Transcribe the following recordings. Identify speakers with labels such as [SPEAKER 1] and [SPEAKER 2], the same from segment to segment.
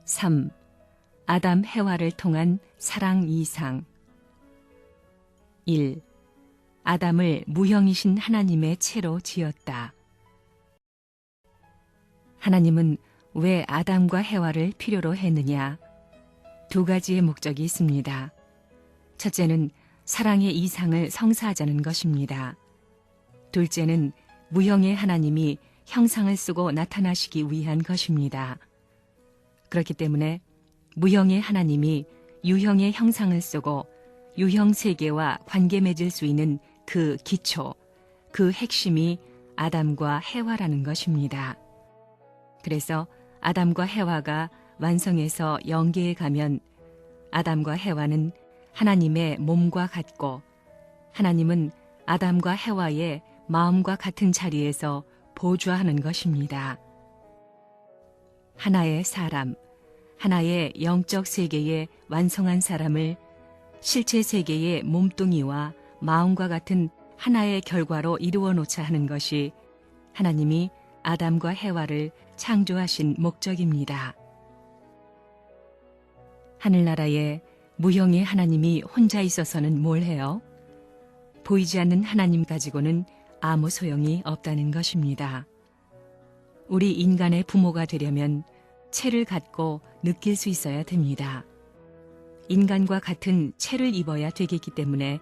[SPEAKER 1] 3. 아담 해와를 통한 사랑 이상. 1. 아담을 무형이신 하나님의 채로 지었다. 하나님은 왜 아담과 해와를 필요로 했느냐? 두 가지의 목적이 있습니다. 첫째는 사랑의 이상을 성사하자는 것입니다. 둘째는 무형의 하나님이 형상을 쓰고 나타나시기 위한 것입니다. 그렇기 때문에 무형의 하나님이 유형의 형상을 쓰고 유형 세계와 관계 맺을 수 있는 그 기초, 그 핵심이 아담과 해와라는 것입니다. 그래서 아담과 해와가 완성해서 영계에 가면 아담과 해와는 하나님의 몸과 같고 하나님은 아담과 해와의 마음과 같은 자리에서 보좌하는 것입니다. 하나의 사람, 하나의 영적 세계의 완성한 사람을 실체 세계의 몸뚱이와 마음과 같은 하나의 결과로 이루어 놓자 하는 것이 하나님이 아담과 해와를 창조하신 목적입니다. 하늘나라에 무형의 하나님이 혼자 있어서는 뭘 해요? 보이지 않는 하나님 가지고는 아무 소용이 없다는 것입니다. 우리 인간의 부모가 되려면 체를 갖고 느낄 수 있어야 됩니다. 인간과 같은 체를 입어야 되겠기 때문에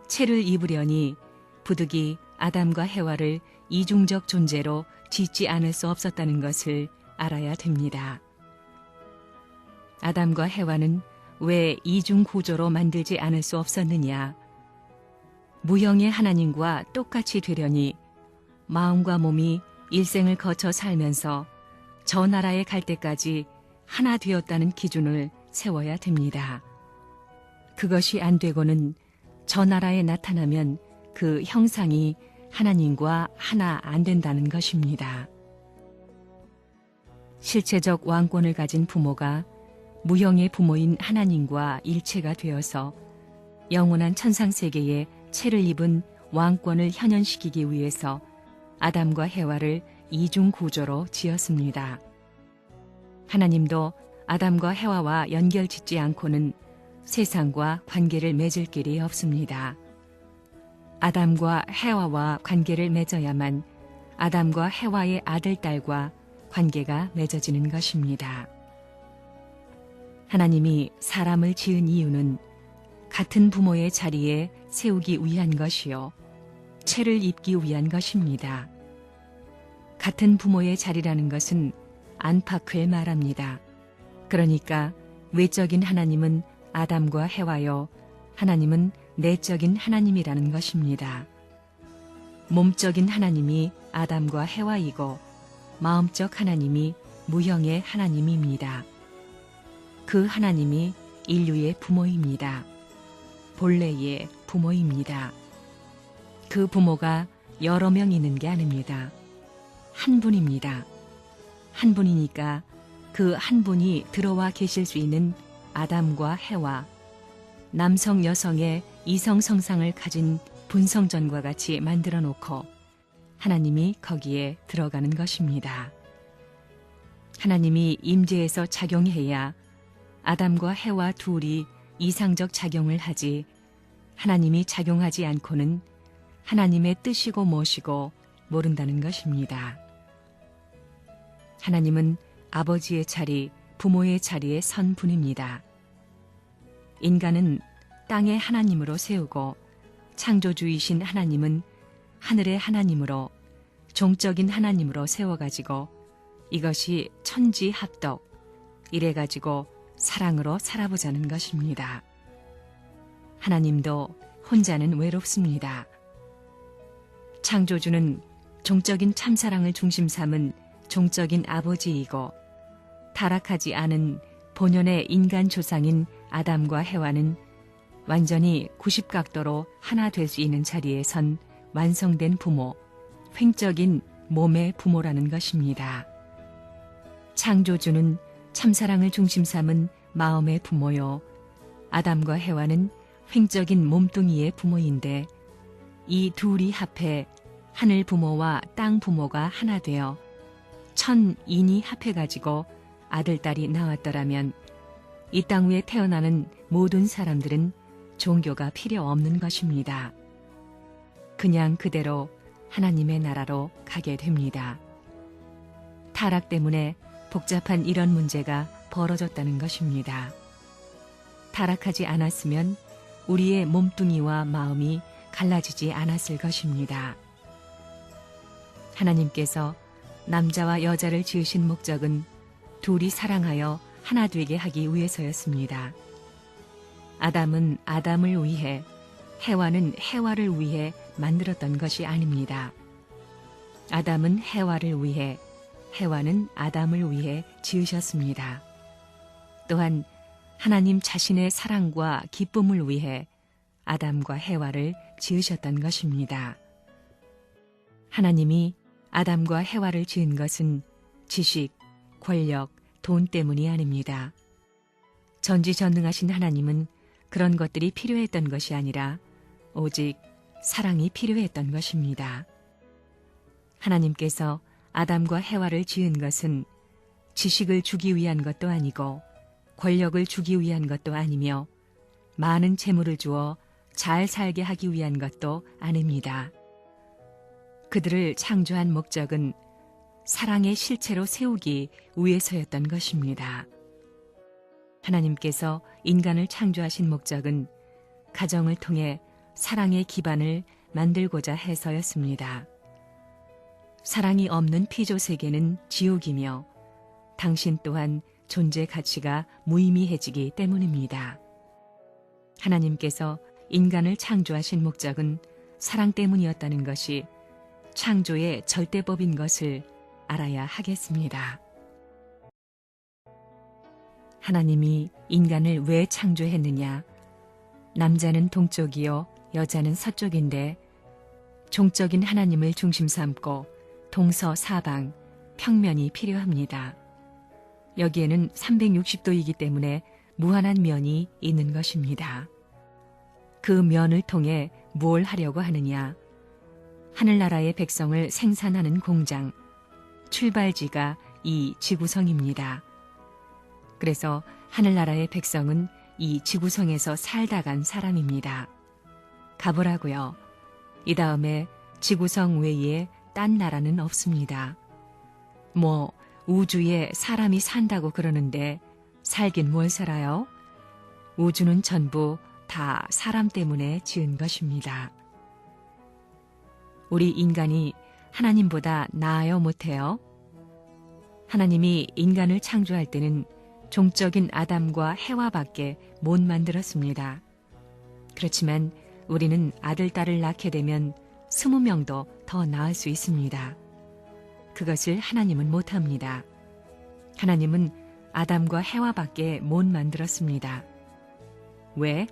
[SPEAKER 1] 체를 입으려니 부득이 아담과 해와를 이중적 존재로 짓지 않을 수 없었다는 것을 알아야 됩니다. 아담과 해와는 왜 이중 구조로 만들지 않을 수 없었느냐? 무형의 하나님과 똑같이 되려니 마음과 몸이 일생을 거쳐 살면서 저 나라에 갈 때까지 하나 되었다는 기준을 세워야 됩니다. 그것이 안 되고는 저 나라에 나타나면 그 형상이 하나님과 하나 안 된다는 것입니다. 실체적 왕권을 가진 부모가 무형의 부모인 하나님과 일체가 되어서 영원한 천상세계에 체를 입은 왕권을 현현시키기 위해서 아담과 해와를 이중 구조로 지었습니다. 하나님도 아담과 해와와 연결짓지 않고는 세상과 관계를 맺을 길이 없습니다. 아담과 해와와 관계를 맺어야만 아담과 해와의 아들, 딸과 관계가 맺어지는 것입니다. 하나님이 사람을 지은 이유는 같은 부모의 자리에 세우기 위한 것이요, 체를 입기 위한 것입니다. 같은 부모의 자리라는 것은 안팎을 말합니다. 그러니까 외적인 하나님은 아담과 해와요, 하나님은 내적인 하나님이라는 것입니다. 몸적인 하나님이 아담과 해와이고 마음적 하나님이 무형의 하나님입니다. 그 하나님이 인류의 부모입니다. 본래의 부모입니다. 그 부모가 여러 명 있는 게 아닙니다. 한 분입니다. 한 분이니까 그 한 분이 들어와 계실 수 있는 아담과 해와, 남성 여성의 이성 성상을 가진 분성전과 같이 만들어 놓고 하나님이 거기에 들어가는 것입니다. 하나님이 임재해서 작용해야 아담과 해와 둘이 이상적 작용을 하지, 하나님이 작용하지 않고는 하나님의 뜻이고 무엇이고 모른다는 것입니다. 하나님은 아버지의 자리, 부모의 자리에 선 분입니다. 인간은 땅의 하나님으로 세우고 창조주이신 하나님은 하늘의 하나님으로, 종적인 하나님으로 세워가지고 이것이 천지합덕, 이래가지고 사랑으로 살아보자는 것입니다. 하나님도 혼자는 외롭습니다. 창조주는 종적인 참사랑을 중심 삼은 종적인 아버지이고 타락하지 않은 본연의 인간 조상인 아담과 해와는 완전히 90각도로 하나 될 수 있는 자리에 선 완성된 부모, 횡적인 몸의 부모라는 것입니다. 창조주는 참사랑을 중심 삼은 마음의 부모요, 아담과 해와는 횡적인 몸뚱이의 부모인데 이 둘이 합해 하늘 부모와 땅 부모가 하나 되어 천인이 합해가지고 아들, 딸이 나왔더라면 이 땅 위에 태어나는 모든 사람들은 종교가 필요 없는 것입니다. 그냥 그대로 하나님의 나라로 가게 됩니다. 타락 때문에 복잡한 이런 문제가 벌어졌다는 것입니다. 타락하지 않았으면 우리의 몸뚱이와 마음이 갈라지지 않았을 것입니다. 하나님께서 남자와 여자를 지으신 목적은 둘이 사랑하여 하나 되게 하기 위해서였습니다. 아담은 아담을 위해, 해와는 해와를 위해 만들었던 것이 아닙니다. 아담은 해와를 위해, 해와는 아담을 위해 지으셨습니다. 또한 하나님 자신의 사랑과 기쁨을 위해 아담과 해와를 지으셨던 것입니다. 하나님이 아담과 해와를 지은 것은 지식, 권력, 돈 때문이 아닙니다. 전지전능하신 하나님은 그런 것들이 필요했던 것이 아니라 오직 사랑이 필요했던 것입니다. 하나님께서 아담과 해와를 지은 것은 지식을 주기 위한 것도 아니고 권력을 주기 위한 것도 아니며 많은 재물을 주어 잘 살게 하기 위한 것도 아닙니다. 그들을 창조한 목적은 사랑의 실체로 세우기 위해서였던 것입니다. 하나님께서 인간을 창조하신 목적은 가정을 통해 사랑의 기반을 만들고자 해서였습니다. 사랑이 없는 피조 세계는 지옥이며 당신 또한 존재 가치가 무의미해지기 때문입니다. 하나님께서 인간을 창조하신 목적은 사랑 때문이었다는 것이 창조의 절대법인 것을 알아야 하겠습니다. 하나님이 인간을 왜 창조했느냐? 남자는 동쪽이요, 여자는 서쪽인데 종적인 하나님을 중심 삼고 동서사방, 평면이 필요합니다. 여기에는 360도이기 때문에 무한한 면이 있는 것입니다. 그 면을 통해 뭘 하려고 하느냐? 하늘나라의 백성을 생산하는 공장, 출발지가 이 지구성입니다. 그래서 하늘나라의 백성은 이 지구성에서 살다 간 사람입니다. 가보라고요. 이 다음에 지구성 외에 딴 나라는 없습니다. 우주에 사람이 산다고 그러는데 살긴 뭘 살아요? 우주는 전부 다 사람 때문에 지은 것입니다. 우리 인간이 하나님보다 나아요 못해요? 하나님이 인간을 창조할 때는 종적인 아담과 해와밖에 못 만들었습니다. 그렇지만 우리는 아들, 딸을 낳게 되면 20명도 더 낳을 수 있습니다. 그것을 하나님은 못합니다. 하나님은 아담과 해와밖에 못 만들었습니다. 왜?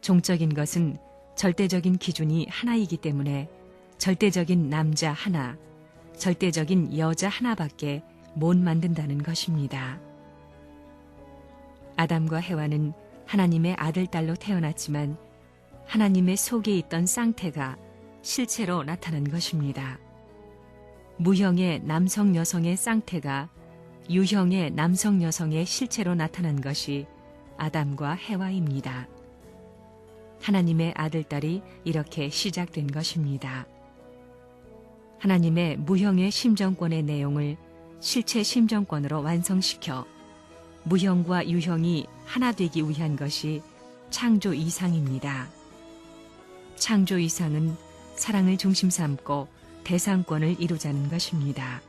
[SPEAKER 1] 종적인 것은 절대적인 기준이 하나이기 때문에 절대적인 남자 하나, 절대적인 여자 하나밖에 못 만든다는 것입니다. 아담과 해와는 하나님의 아들, 딸로 태어났지만 하나님의 속에 있던 쌍태가 실체로 나타난 것입니다. 무형의 남성 여성의 쌍태가 유형의 남성 여성의 실체로 나타난 것이 아담과 해와입니다. 하나님의 아들, 딸이 이렇게 시작된 것입니다. 하나님의 무형의 심정권의 내용을 실체 심정권으로 완성시켜 무형과 유형이 하나 되기 위한 것이 창조 이상입니다. 창조 이상은 사랑을 중심 삼고 대상권을 이루자는 것입니다.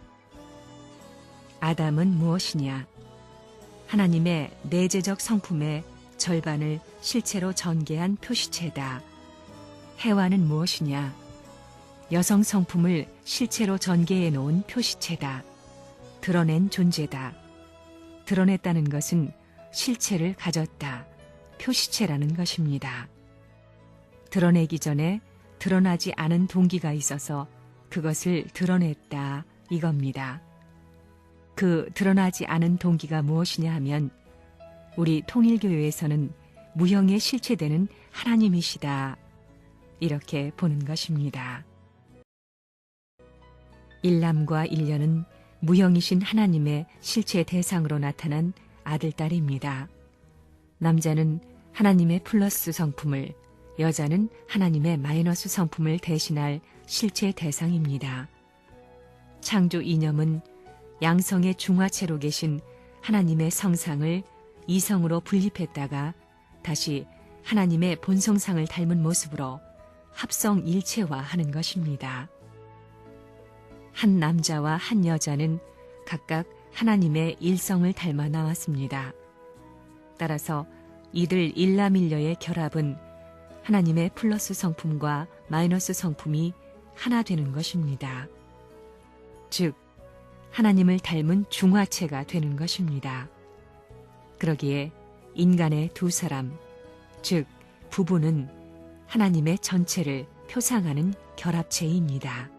[SPEAKER 1] 아담은 무엇이냐? 하나님의 내재적 성품의 절반을 실체로 전개한 표시체다. 해와는 무엇이냐? 여성 성품을 실체로 전개해 놓은 표시체다. 드러낸 존재다. 드러냈다는 것은 실체를 가졌다. 표시체라는 것입니다. 드러내기 전에 드러나지 않은 동기가 있어서 그것을 드러냈다 이겁니다. 그 드러나지 않은 동기가 무엇이냐 하면 우리 통일교회에서는 무형의 실체되는 하나님이시다 이렇게 보는 것입니다. 일남과 일녀는 무형이신 하나님의 실체 대상으로 나타난 아들딸입니다. 남자는 하나님의 플러스 성품을, 여자는 하나님의 마이너스 성품을 대신할 실체 대상입니다. 창조 이념은 양성의 중화체로 계신 하나님의 성상을 이성으로 분립했다가 다시 하나님의 본성상을 닮은 모습으로 합성 일체화하는 것입니다. 한 남자와 한 여자는 각각 하나님의 일성을 닮아 나왔습니다. 따라서 이들 일남일녀의 결합은 하나님의 플러스 성품과 마이너스 성품이 하나 되는 것입니다. 즉, 하나님을 닮은 중화체가 되는 것입니다. 그러기에 인간의 두 사람, 즉 부부는 하나님의 전체를 표상하는 결합체입니다.